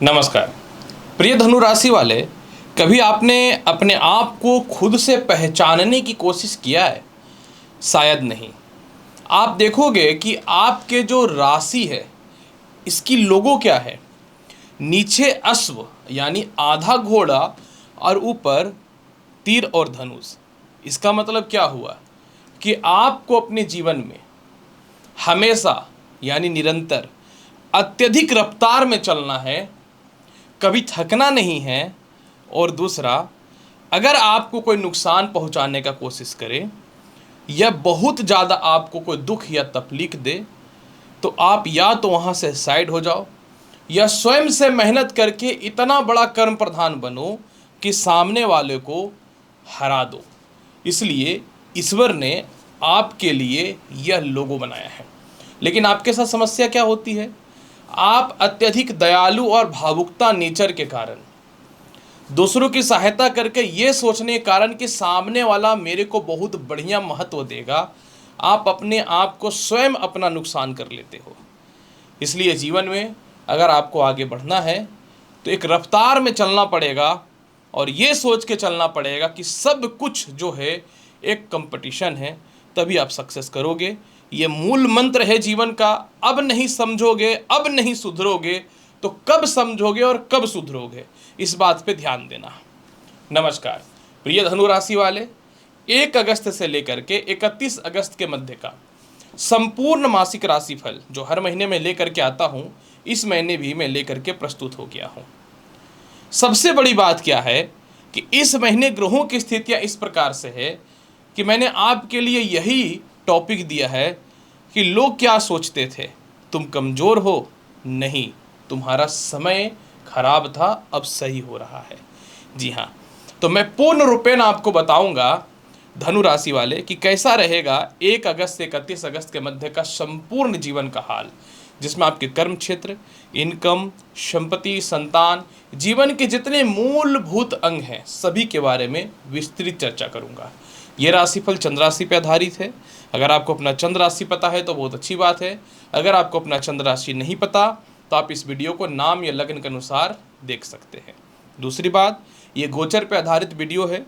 नमस्कार। प्रिय धनु राशि वाले, कभी आपने अपने आप को खुद से पहचानने की कोशिश किया है? शायद नहीं। आप देखोगे कि आपके जो राशि है इसकी लोगो क्या है। नीचे अश्व यानी आधा घोड़ा और ऊपर तीर और धनुष। इसका मतलब क्या हुआ कि आपको अपने जीवन में हमेशा यानी निरंतर अत्यधिक रफ्तार में चलना है, कभी थकना नहीं है। और दूसरा, अगर आपको कोई नुकसान पहुंचाने का कोशिश करे या बहुत ज़्यादा आपको कोई दुख या तकलीफ दे तो आप या तो वहाँ से साइड हो जाओ या स्वयं से मेहनत करके इतना बड़ा कर्म प्रधान बनो कि सामने वाले को हरा दो। इसलिए ईश्वर ने आपके लिए यह लोगो बनाया है। लेकिन आपके साथ समस्या क्या होती है? आप अत्यधिक दयालु और भावुकता नेचर के कारण, दूसरों की सहायता करके ये सोचने के कारण कि सामने वाला मेरे को बहुत बढ़िया महत्व देगा, आप अपने आप को स्वयं अपना नुकसान कर लेते हो। इसलिए जीवन में अगर आपको आगे बढ़ना है तो एक रफ्तार में चलना पड़ेगा और ये सोच के चलना पड़ेगा कि सब कुछ जो है एक कंपटीशन है, तभी आप सक्सेस करोगे। ये मूल मंत्र है जीवन का। अब नहीं समझोगे, अब नहीं सुधरोगे तो कब समझोगे और कब सुधरोगे, इस बात पे ध्यान देना। नमस्कार प्रिय धनु राशि वाले, 1 अगस्त से लेकर के 31 अगस्त के मध्य का संपूर्ण मासिक राशिफल जो हर महीने में लेकर के आता हूँ, इस महीने भी मैं लेकर के प्रस्तुत हो गया हूँ। सबसे बड़ी बात क्या है कि इस महीने ग्रहों की स्थितियाँ इस प्रकार से है कि मैंने आपके लिए यही टॉपिक दिया है कि लोग क्या सोचते थे, तुम कमज़ोर हो, नहीं, तुम्हारा समय खराब था, अब सही हो रहा है। जी हाँ, तो मैं पूर्ण रूपेण आपको बताऊंगा धनु राशि वाले कि कैसा रहेगा 1 अगस्त से 31 अगस्त के मध्य का संपूर्ण जीवन का हाल, जिसमें आपके कर्म क्षेत्र, इनकम, संपत्ति, संतान, जीवन के जितने मूलभूत अंग हैं सभी के बारे में विस्तृत चर्चा करूंगा। ये राशिफल चंद्र राशि पर आधारित है। अगर आपको अपना चंद्र राशि पता है तो बहुत अच्छी बात है। अगर आपको अपना चंद्र राशि नहीं पता तो आप इस वीडियो को नाम या लग्न के अनुसार देख सकते हैं। दूसरी बात, ये गोचर पर आधारित वीडियो है।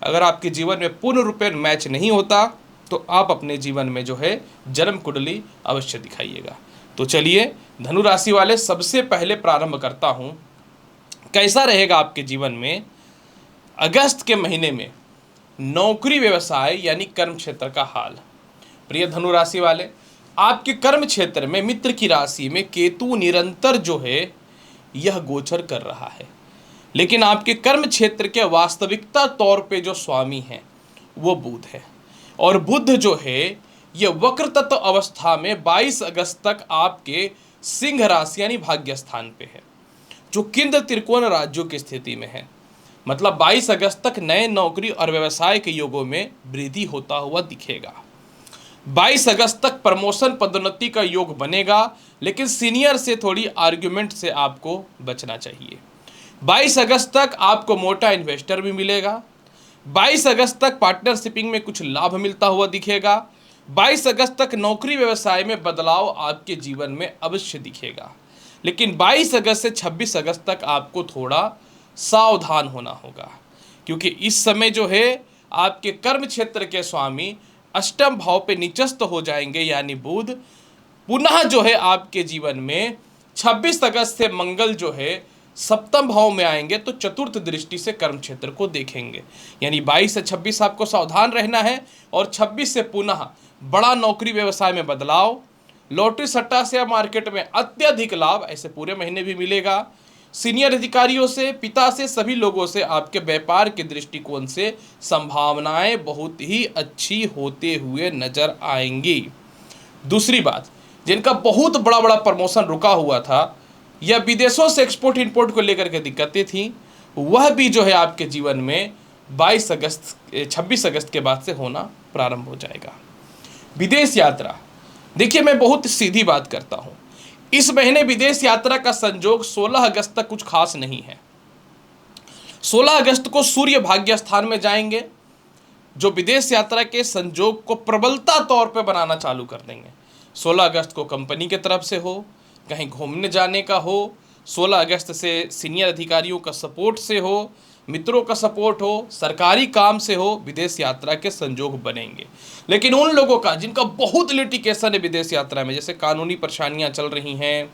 अगर आपके जीवन में पूर्ण रूपेण मैच नहीं होता तो आप अपने जीवन में जो है जन्म कुंडली अवश्य दिखाइएगा। तो चलिए धनु राशि वाले, सबसे पहले प्रारंभ करता हूँ कैसा रहेगा आपके जीवन में अगस्त के महीने में नौकरी व्यवसाय यानी कर्म क्षेत्र का हाल। प्रिय धनु राशि वाले, आपके कर्म क्षेत्र में मित्र की राशि में केतु निरंतर जो है यह गोचर कर रहा है, लेकिन आपके कर्म क्षेत्र के वास्तविकता तौर पे जो स्वामी हैं वो बुध है। और बुध जो है यह वक्र तत्व अवस्था में 22 अगस्त तक आपके सिंह राशि यानी भाग्य स्थान पे है, जो केंद्र त्रिकोण राज्यों की स्थिति में है। मतलब 22 अगस्त तक नए नौकरी और व्यवसाय के योगों में वृद्धि होता हुआ दिखेगा। 22 अगस्त तक प्रमोशन पदोन्नति का योग बनेगा, लेकिन सीनियर से थोड़ी आर्ग्यूमेंट से आपको बचना चाहिए। 22 अगस्त तक आपको मोटा इन्वेस्टर भी मिलेगा। 22 अगस्त तक पार्टनरशिपिंग में कुछ लाभ मिलता हुआ दिखेगा। 22 अगस्त तक नौकरी व्यवसाय में बदलाव आपके जीवन में अवश्य दिखेगा। लेकिन 22 अगस्त से 26 अगस्त तक आपको थोड़ा सावधान होना होगा, क्योंकि इस समय जो है आपके कर्म क्षेत्र के स्वामी अष्टम भाव पे निचस्त हो जाएंगे, यानी बुध पुनः जो है आपके जीवन में 26 अगस्त से मंगल जो है सप्तम भाव में आएंगे तो चतुर्थ दृष्टि से कर्म क्षेत्र को देखेंगे। यानी 22 से 26 आपको सावधान रहना है और 26 से पुनः बड़ा नौकरी व्यवसाय में बदलाव, लॉटरी सट्टा से मार्केट में अत्यधिक लाभ ऐसे पूरे महीने भी मिलेगा। सीनियर अधिकारियों से, पिता से, सभी लोगों से आपके व्यापार के दृष्टिकोण से संभावनाएं बहुत ही अच्छी होते हुए नजर आएंगी। दूसरी बात, जिनका बहुत बड़ा बड़ा प्रमोशन रुका हुआ था या विदेशों से एक्सपोर्ट इंपोर्ट को लेकर के दिक्कतें थी, वह भी जो है आपके जीवन में 26 अगस्त के बाद से होना प्रारंभ हो जाएगा। विदेश यात्रा, देखिए मैं बहुत सीधी बात करता हूँ, इस महीने विदेश यात्रा का संजोग 16 अगस्त तक कुछ खास नहीं है। 16 अगस्त को सूर्य भाग्य स्थान में जाएंगे, जो विदेश यात्रा के संजोग को प्रबलता तौर पे बनाना चालू कर देंगे। 16 अगस्त को कंपनी की तरफ से हो, कहीं घूमने जाने का हो, 16 अगस्त से सीनियर अधिकारियों का सपोर्ट से हो, मित्रों का सपोर्ट हो, सरकारी काम से हो, विदेश यात्रा के संजोग बनेंगे। लेकिन उन लोगों का जिनका बहुत लिटिगेशन है विदेश यात्रा में, जैसे कानूनी परेशानियां चल रही हैं,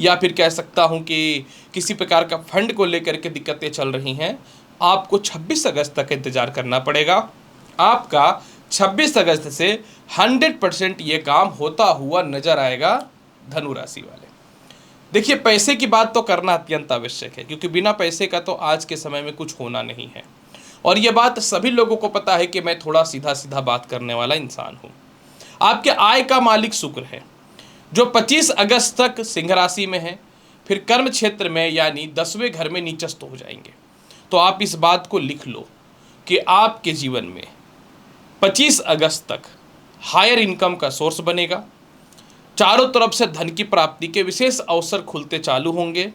या फिर कह सकता हूं कि किसी प्रकार का फंड को लेकर के दिक्कतें चल रही हैं, आपको 26 अगस्त तक इंतजार करना पड़ेगा। आपका 26 अगस्त से 100% ये काम होता हुआ नजर आएगा धनु राशि वाले। देखिए, पैसे की बात तो करना अत्यंत आवश्यक है, क्योंकि बिना पैसे का तो आज के समय में कुछ होना नहीं है। और ये बात सभी लोगों को पता है कि मैं थोड़ा सीधा सीधा बात करने वाला इंसान हूँ। आपके आय का मालिक शुक्र है, जो 25 अगस्त तक सिंह राशि में है, फिर कर्म क्षेत्र में यानी 10वें घर में नीचस्थ हो जाएंगे। तो आप इस बात को लिख लो कि आपके जीवन में 25 अगस्त तक हायर इनकम का सोर्स बनेगा, चारों तरफ से धन की प्राप्ति के विशेष अवसर खुलते चालू होंगे,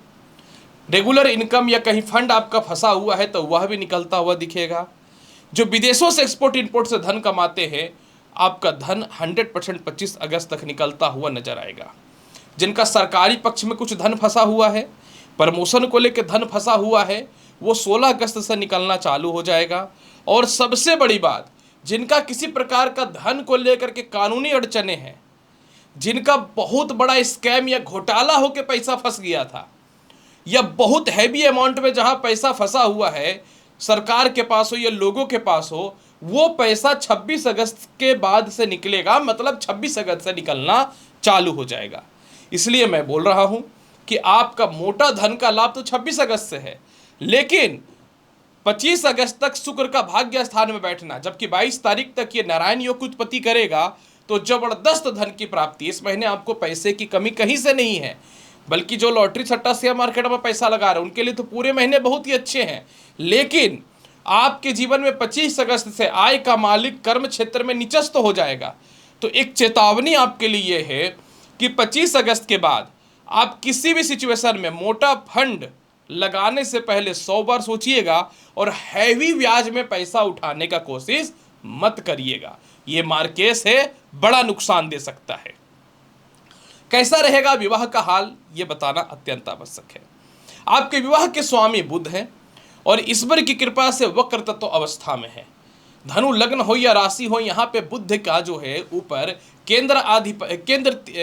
रेगुलर इनकम या कहीं फंड आपका फंसा हुआ है तो वह भी निकलता हुआ दिखेगा। जो विदेशों से एक्सपोर्ट इंपोर्ट से धन कमाते हैं, आपका धन 100% 25 अगस्त तक निकलता हुआ नजर आएगा। जिनका सरकारी पक्ष में कुछ धन फंसा हुआ है, प्रमोशन को लेकर धन फंसा हुआ है, वो 16 अगस्त से निकलना चालू हो जाएगा। और सबसे बड़ी बात, जिनका किसी प्रकार का धन को लेकर के कानूनी अड़चने हैं, जिनका बहुत बड़ा स्कैम या घोटाला होकर पैसा फंस गया था, या बहुत हैवी अमाउंट में जहां पैसा फंसा हुआ है, सरकार के पास हो या लोगों के पास हो, वो पैसा 26 अगस्त के बाद से निकलेगा। मतलब 26 अगस्त से निकलना चालू हो जाएगा। इसलिए मैं बोल रहा हूं कि आपका मोटा धन का लाभ तो 26 अगस्त से है, लेकिन 25 अगस्त तक शुक्र का भाग्य स्थान में बैठना, जबकि 22 तारीख तक ये नारायण योग की उत्पत्ति करेगा, तो जबरदस्त धन की प्राप्ति। इस महीने आपको पैसे की कमी कहीं से नहीं है, बल्कि जो लॉटरी सट्टा शेयर मार्केट में पैसा लगा रहे हैं उनके लिए तो पूरे महीने बहुत ही अच्छे हैं। लेकिन आपके जीवन में 25 अगस्त से आय का मालिक कर्म क्षेत्र में निचस्त हो जाएगा। तो एक चेतावनी आपके लिए है कि 25 अगस्त के बाद आप किसी भी सिचुएशन में मोटा फंड लगाने से पहले 100 बार सोचिएगा और हैवी ब्याज में पैसा उठाने का कोशिश मत करिएगा। ये मार्केस है, बड़ा नुकसान दे सकता है। कैसा रहेगा विवाह का हाल, ये बताना अत्यंत आवश्यक है। आपके विवाह के स्वामी बुध हैं और ईश्वर की कृपा से वक्र तत्व अवस्था में है। धनु लग्न हो या राशि हो, यहाँ पे बुध का जो है ऊपर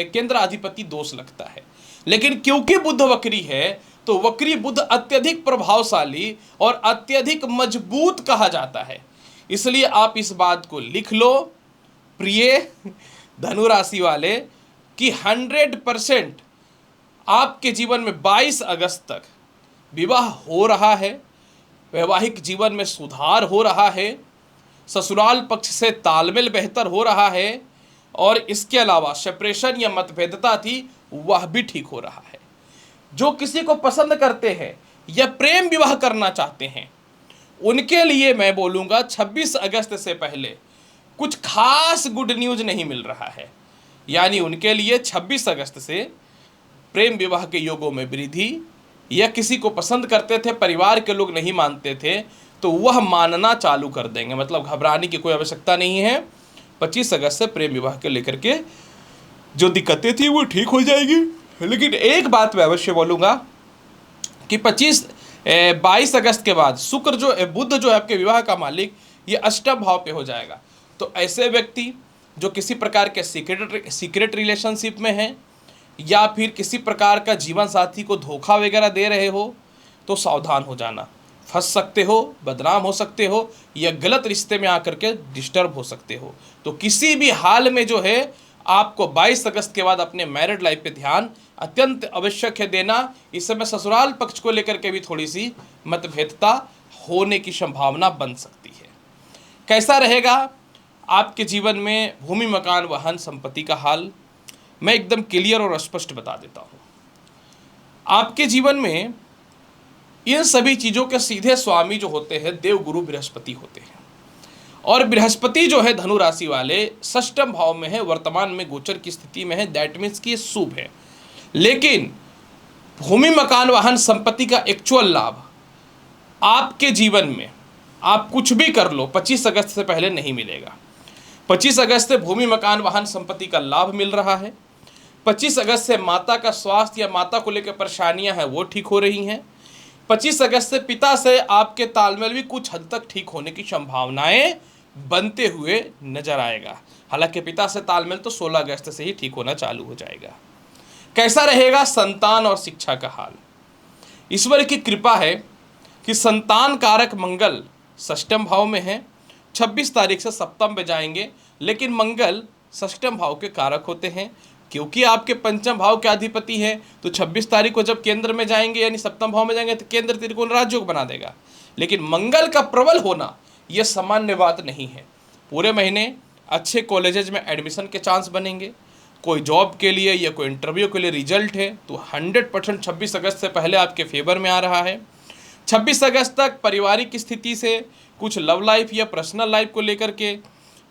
केंद्राधिपति दोष लगता है। लेकिन क्योंकि बुध वक्री है, तो वक्री बुध अत्यधिक प्रभावशाली और अत्यधिक मजबूत कहा जाता है। इसलिए आप इस बात को लिख लो प्रिय धनु राशि वाले कि 100% आपके जीवन में 22 अगस्त तक विवाह हो रहा है, वैवाहिक जीवन में सुधार हो रहा है, ससुराल पक्ष से तालमेल बेहतर हो रहा है, और इसके अलावा सेपरेशन या मतभेदता थी वह भी ठीक हो रहा है। जो किसी को पसंद करते हैं या प्रेम विवाह करना चाहते हैं, उनके लिए मैं बोलूँगा 26 अगस्त से पहले कुछ खास गुड न्यूज नहीं मिल रहा है। यानी उनके लिए 26 अगस्त से प्रेम विवाह के योगों में वृद्धि, या किसी को पसंद करते थे परिवार के लोग नहीं मानते थे तो वह मानना चालू कर देंगे। मतलब घबराने की कोई आवश्यकता नहीं है। 25 अगस्त से प्रेम विवाह के लेकर के जो दिक्कतें थी वो ठीक हो जाएगी। लेकिन एक बात मैं अवश्य बोलूँगा कि 22 अगस्त के बाद शुक्र जो बुध जो है आपके विवाह का मालिक, ये अष्टम भाव पे हो जाएगा। तो ऐसे व्यक्ति जो किसी प्रकार के सीक्रेट रिलेशनशिप में हैं, या फिर किसी प्रकार का जीवन साथी को धोखा वगैरह दे रहे हो, तो सावधान हो जाना। फंस सकते हो, बदनाम हो सकते हो, या गलत रिश्ते में आकर के डिस्टर्ब हो सकते हो। तो किसी भी हाल में जो है आपको 22 अगस्त के बाद अपने मैरिड लाइफ पे ध्यान अत्यंत आवश्यक है देना। इस समय ससुराल पक्ष को लेकर के भी थोड़ी सी मतभेदता होने की संभावना बन सकती है। कैसा रहेगा आपके जीवन में भूमि मकान वाहन संपत्ति का हाल, मैं एकदम क्लियर और स्पष्ट बता देता हूँ। आपके जीवन में इन सभी चीज़ों के सीधे स्वामी जो होते हैं देवगुरु बृहस्पति होते हैं, और बृहस्पति जो है धनु राशि वाले षष्ठम भाव में है, वर्तमान में गोचर की स्थिति में है। दैट मीन्स कि ये शुभ है। लेकिन भूमि मकान वाहन संपत्ति का एक्चुअल लाभ आपके जीवन में आप कुछ भी कर लो 25 अगस्त से पहले नहीं मिलेगा। 25 अगस्त से भूमि मकान वाहन संपत्ति का लाभ मिल रहा है। 25 अगस्त से माता का स्वास्थ्य या माता को लेकर परेशानियां हैं वो ठीक हो रही हैं। 25 अगस्त से पिता से आपके तालमेल भी कुछ हद तक ठीक होने की संभावनाएं बनते हुए नजर आएगा। हालांकि पिता से तालमेल तो 16 अगस्त से ही ठीक होना चालू हो जाएगा। कैसा रहेगा संतान और शिक्षा का हाल? ईश्वर की कृपा है कि संतान कारक मंगल षष्ठम भाव में है। 26 तारीख से सप्तम में जाएंगे, लेकिन मंगल षष्ठम भाव के कारक होते हैं क्योंकि आपके पंचम भाव के अधिपति हैं। तो 26 तारीख को जब केंद्र में जाएंगे यानी सप्तम भाव में जाएंगे तो केंद्र त्रिकोण राजयोग बना देगा। लेकिन मंगल का प्रबल होना यह सामान्य बात नहीं है। पूरे महीने अच्छे कॉलेजेज में एडमिशन के चांस बनेंगे। कोई जॉब के लिए या कोई इंटरव्यू के लिए रिजल्ट है तो 100% 26 अगस्त से पहले आपके फेवर में आ रहा है। 26 अगस्त तक पारिवारिक स्थिति से, कुछ लव लाइफ या पर्सनल लाइफ को लेकर के,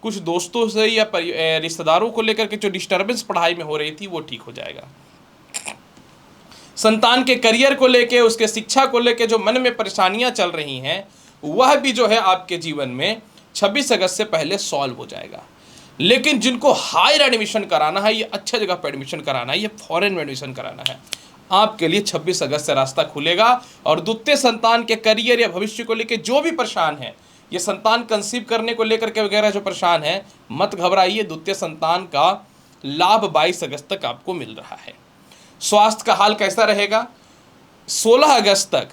कुछ दोस्तों से या रिश्तेदारों को लेकर के जो डिस्टर्बेंस पढ़ाई में हो रही थी वो ठीक हो जाएगा। संतान के करियर को लेके, उसके शिक्षा को लेके जो मन में परेशानियां चल रही हैं वह भी जो है आपके जीवन में 26 अगस्त से पहले सॉल्व हो जाएगा। लेकिन जिनको हायर एडमिशन कराना है, ये अच्छा जगह पर एडमिशन कराना है, ये फॉरेन में एडमिशन कराना है, आपके लिए 26 अगस्त से रास्ता खुलेगा। और द्वितीय संतान के करियर या भविष्य को लेकर जो भी परेशान है, ये संतान कंसीव करने को लेकर के वगैरह जो परेशान है, मत घबराइए। द्वितीय संतान का लाभ 22 अगस्त तक आपको मिल रहा है। स्वास्थ्य का हाल कैसा रहेगा? 16 अगस्त तक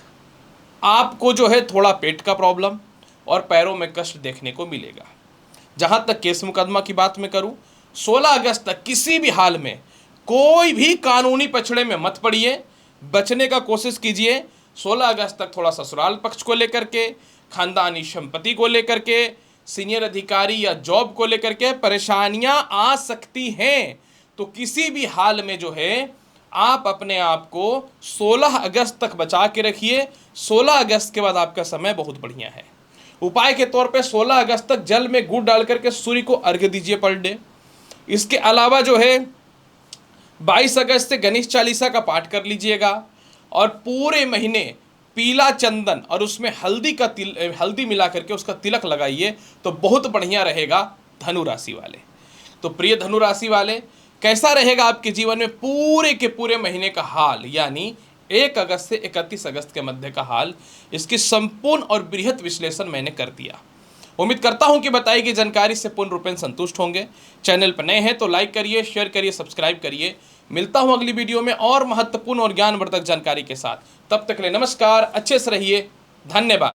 आपको जो है थोड़ा पेट का प्रॉब्लम और पैरों में कष्ट देखने को मिलेगा। जहां तक केस मुकदमा की बात मैं करूं, 16 अगस्त तक किसी भी हाल में कोई भी कानूनी पछड़े में मत पड़िए, बचने का कोशिश कीजिए। 16 अगस्त तक थोड़ा ससुराल पक्ष को लेकर के, खानदानी संपत्ति को लेकर के, सीनियर अधिकारी या जॉब को लेकर के परेशानियां आ सकती हैं। तो किसी भी हाल में जो है आप अपने आप को 16 अगस्त तक बचा के रखिए। 16 अगस्त के बाद आपका समय बहुत बढ़िया है। उपाय के तौर पे 16 अगस्त तक जल में गुड़ डाल करके सूर्य को अर्घ्य दीजिए पर डे। इसके अलावा जो है 22 अगस्त से गणेश चालीसा का पाठ कर लीजिएगा और पूरे महीने पीला चंदन और उसमें हल्दी मिला करके उसका तिलक लगाइए तो बहुत बढ़िया रहेगा धनु राशि वाले। तो प्रिय धनु राशि वाले, कैसा रहेगा आपके जीवन में पूरे के पूरे महीने का हाल, यानी 1 अगस्त से 31 अगस्त के मध्य का हाल, इसकी संपूर्ण और बृहत विश्लेषण मैंने कर दिया। उम्मीद करता हूं कि बताई गई जानकारी से पूर्ण रूपेण संतुष्ट होंगे। चैनल पर नए हैं तो लाइक करिए, शेयर करिए, सब्सक्राइब करिए। मिलता हूं अगली वीडियो में और महत्वपूर्ण और ज्ञानवर्धक जानकारी के साथ। तब तक के लिए नमस्कार, अच्छे से रहिए, धन्यवाद।